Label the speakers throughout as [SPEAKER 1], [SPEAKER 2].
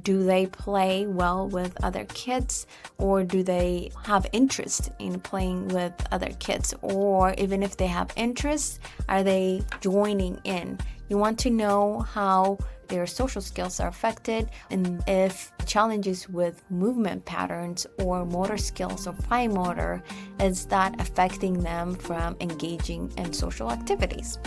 [SPEAKER 1] Do they play well with other kids, or do they have interest in playing with other kids? Or even if they have interest, are they joining in? You want to know how their social skills are affected, and if challenges with movement patterns or motor skills or fine motor, is that affecting them from engaging in social activities?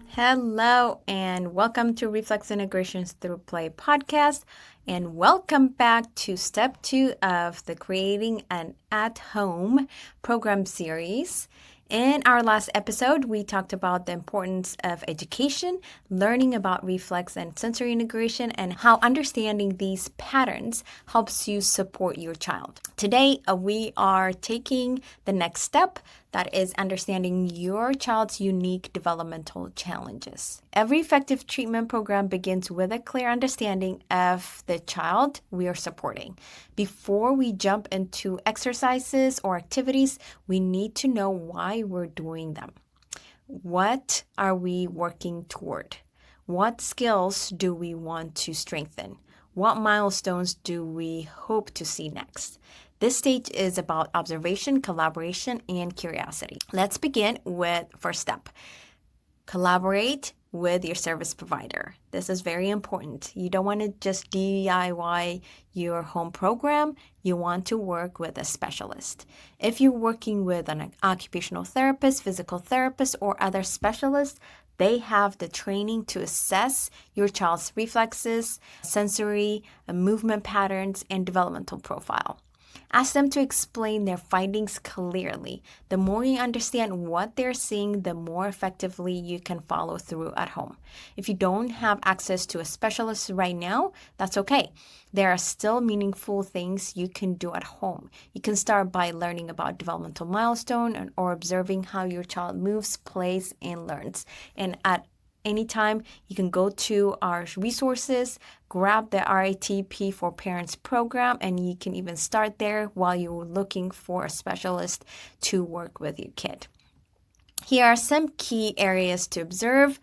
[SPEAKER 1] Hello, and welcome to Reflex Integrations Through Play podcast, and welcome back to step 2 of the Creating an At-Home program series. In our last episode, we talked about the importance of education, learning about reflex and sensory integration, and how understanding these patterns helps you support your child. Today, we are taking the next step, that is understanding your child's unique developmental challenges. Every effective treatment program begins with a clear understanding of the child we are supporting. Before we jump into exercises or activities, we need to know why we're doing them. What are we working toward? What skills do we want to strengthen? What milestones do we hope to see next? This stage is about observation, collaboration, and curiosity. Let's begin with first step. Collaborate with your service provider. This is very important. You don't want to just DIY your home program. You want to work with a specialist. If you're working with an occupational therapist, physical therapist, or other specialists, they have the training to assess your child's reflexes, sensory, movement patterns, and developmental profile. Ask them to explain their findings clearly. The more you understand what they're seeing, the more effectively you can follow through at home. If you don't have access to a specialist right now, that's okay. There are still meaningful things you can do at home. You can start by learning about developmental milestone or observing how your child moves, plays, and learns. And at anytime, you can go to our resources, grab the RATP for Parents program, and you can even start there while you're looking for a specialist to work with your kid. Here are some key areas to observe.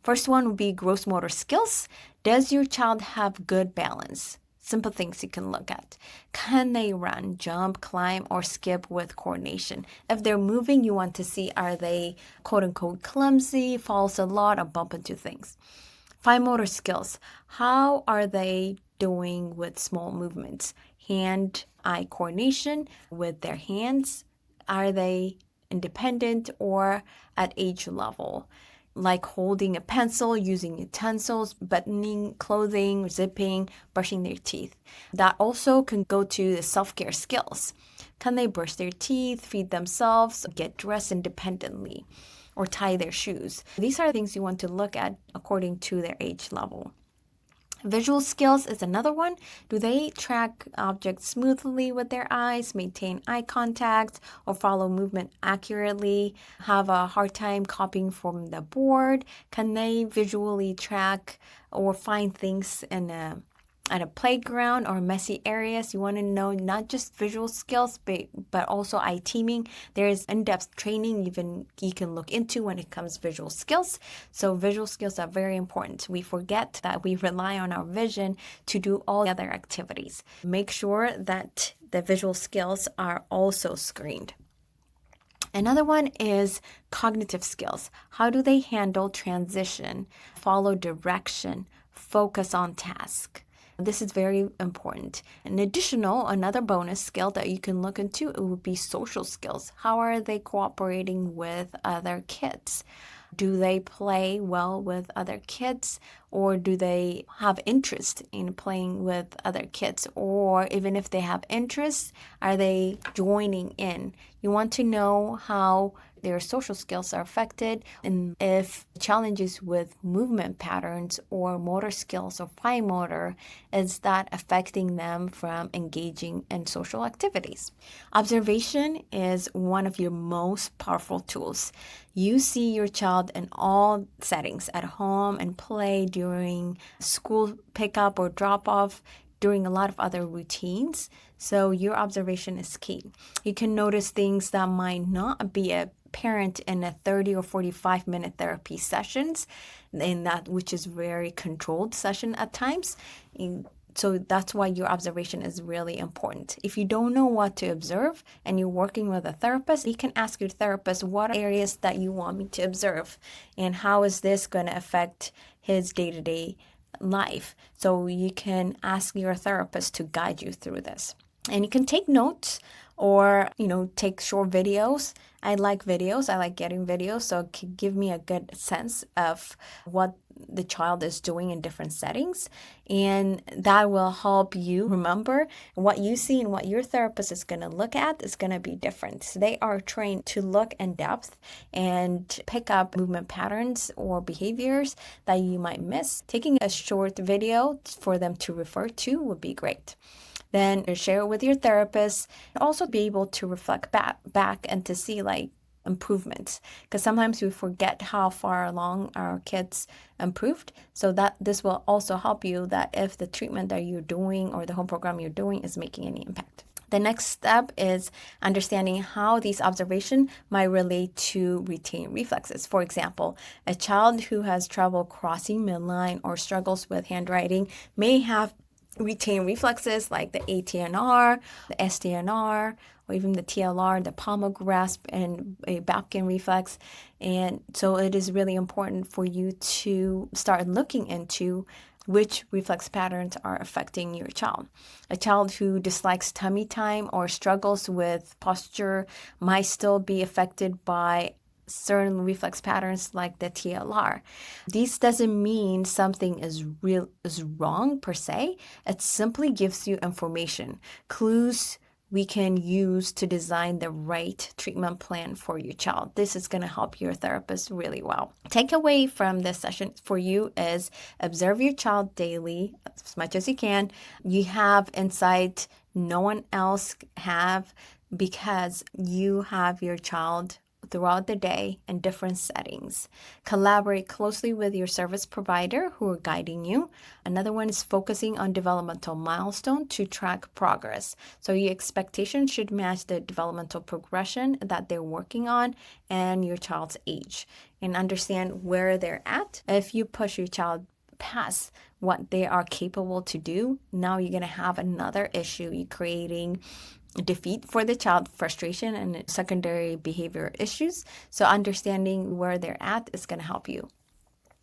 [SPEAKER 1] First one would be gross motor skills. Does your child have good balance? Simple things you can look at. Can they run, jump, climb, or skip with coordination? If they're moving, you want to see, are they quote-unquote clumsy, falls a lot, or bump into things? Fine motor skills. How are they doing with small movements? Hand-eye coordination with their hands. Are they independent or at age level? Like holding a pencil, using utensils, buttoning clothing, zipping, brushing their teeth. That also can go to the self-care skills. Can they brush their teeth, feed themselves, get dressed independently, or tie their shoes? These are things you want to look at according to their age level. Visual skills is another one. Do they track objects smoothly with their eyes, maintain eye contact, or follow movement accurately? Have a hard time copying from the board? Can they visually track or find things at a playground or messy areas? You want to know not just visual skills, but also eye teaming. There is in-depth training even you can look into when it comes to visual skills. So visual skills are very important. We forget that we rely on our vision to do all the other activities. Make sure that the visual skills are also screened. Another one is cognitive skills. How do they handle transition, follow direction, focus on task? This is very important. Another bonus skill that you can look into, it would be social skills. How are they cooperating with other kids? Do they play well with other kids, or do they have interest in playing with other kids? Or even if they have interest, are they joining in? You want to know how their social skills are affected, and if challenges with movement patterns or motor skills or fine motor, is that affecting them from engaging in social activities? Observation is one of your most powerful tools. You see your child in all settings, at home and play, during school pickup or drop off, during a lot of other routines. So your observation is key. You can notice things that might not be a parent in a 30 or 45-minute therapy sessions, in that which is very controlled session at times. So that's why your observation is really important. If you don't know what to observe and you're working with a therapist, you can ask your therapist, what are areas that you want me to observe? And how is this going to affect his day-to-day life? So you can ask your therapist to guide you through this. And you can take notes or, take short videos. I like videos. I like getting videos. So it can give me a good sense of what the child is doing in different settings. And that will help you remember what you see and what your therapist is going to look at is going to be different. So they are trained to look in depth and pick up movement patterns or behaviors that you might miss. Taking a short video for them to refer to would be great. Then share it with your therapist, and also be able to reflect back and to see improvements, because sometimes we forget how far along our kids improved. So that this will also help you that if the treatment that you're doing or the home program you're doing is making any impact. The next step is understanding how these observations might relate to retained reflexes. For example, a child who has trouble crossing midline or struggles with handwriting may have retained reflexes like the ATNR, the STNR, or even the TLR, the palmar grasp, and a Babkin reflex. And so it is really important for you to start looking into which reflex patterns are affecting your child. A child who dislikes tummy time or struggles with posture might still be affected by certain reflex patterns like the TLR. This doesn't mean something is wrong per se. It simply gives you information, clues we can use to design the right treatment plan for your child. This is going to help your therapist really well. Takeaway from this session for you is observe your child daily as much as you can. You have insight no one else have because you have your child throughout the day in different settings. Collaborate closely with your service provider who are guiding you. Another one is focusing on developmental milestone to track progress. So your expectations should match the developmental progression that they're working on and your child's age, and understand where they're at. If you push your child past what they are capable to do, now you're going to have another issue. You're creating defeat for the child, frustration, and secondary behavior issues. So understanding where they're at is going to help you.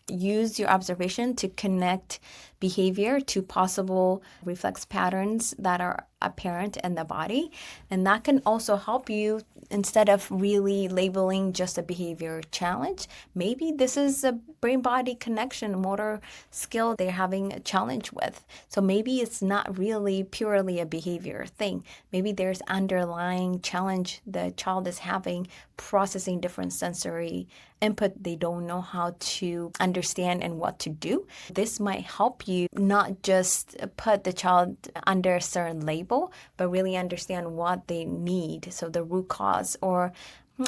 [SPEAKER 1] Use your observation to connect behavior to possible reflex patterns that are apparent in the body. And that can also help you, instead of really labeling just a behavior challenge, maybe this is a brain-body connection, motor skill they're having a challenge with. So maybe it's not really purely a behavior thing. Maybe there's underlying challenge the child is having processing different sensory input they don't know how to understand and what to do. This might help you not just put the child under a certain label, but really understand what they need. So the root cause, or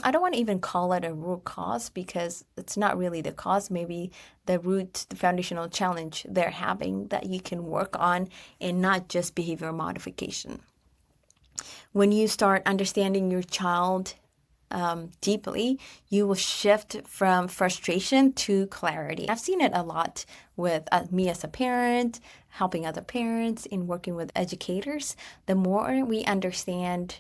[SPEAKER 1] I don't want to even call it a root cause because it's not really the cause. Maybe the root, the foundational challenge they're having that you can work on, and not just behavior modification. When you start understanding your child deeply, you will shift from frustration to clarity. I've seen it a lot with me as a parent, helping other parents, in working with educators. The more we understand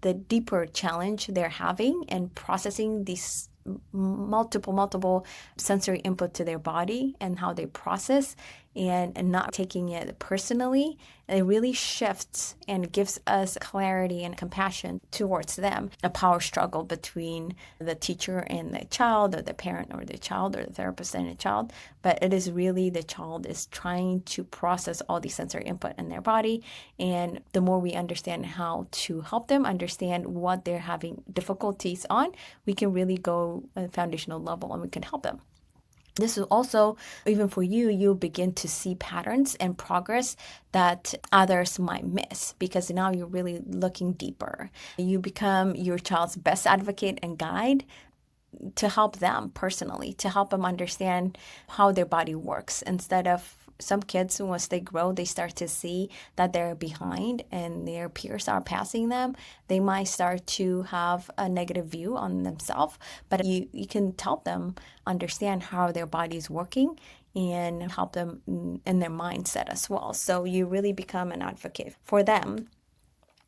[SPEAKER 1] the deeper challenge they're having and processing these multiple sensory input to their body and how they process, and not taking it personally, it really shifts and gives us clarity and compassion towards them. A power struggle between the teacher and the child, or the parent or the child, or the therapist and the child, but it is really the child is trying to process all the sensory input in their body. And the more we understand how to help them understand what they're having difficulties on, we can really go at a foundational level and we can help them. This is also, even for you, you'll begin to see patterns and progress that others might miss, because now you're really looking deeper. You become your child's best advocate and guide to help them personally, to help them understand how their body works, instead of some kids, once they grow, they start to see that they're behind and their peers are passing them. They might start to have a negative view on themselves, but you can help them understand how their body is working and help them in their mindset as well. So you really become an advocate for them.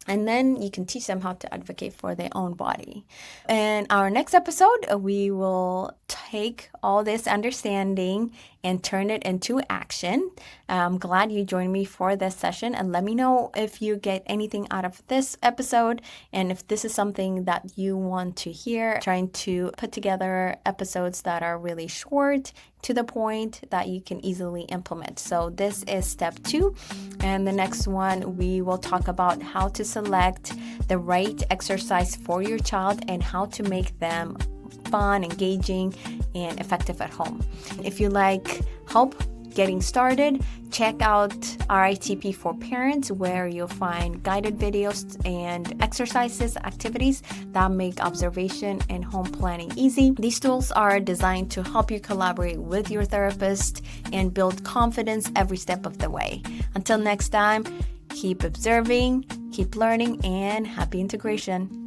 [SPEAKER 1] And then you can teach them how to advocate for their own body. In our next episode, we will take all this understanding and turn it into action. I'm glad you joined me for this session, and let me know if you get anything out of this episode and if this is something that you want to hear. Trying to put together episodes that are really short, to the point, that you can easily implement. So this is step 2. And the next one, we will talk about how to select the right exercise for your child and how to make them fun, engaging, and effective at home. If you like help getting started, check out RITP for Parents, where you'll find guided videos and exercises, activities that make observation and home planning easy. These tools are designed to help you collaborate with your therapist and build confidence every step of the way. Until next time, keep observing, keep learning, and happy integration.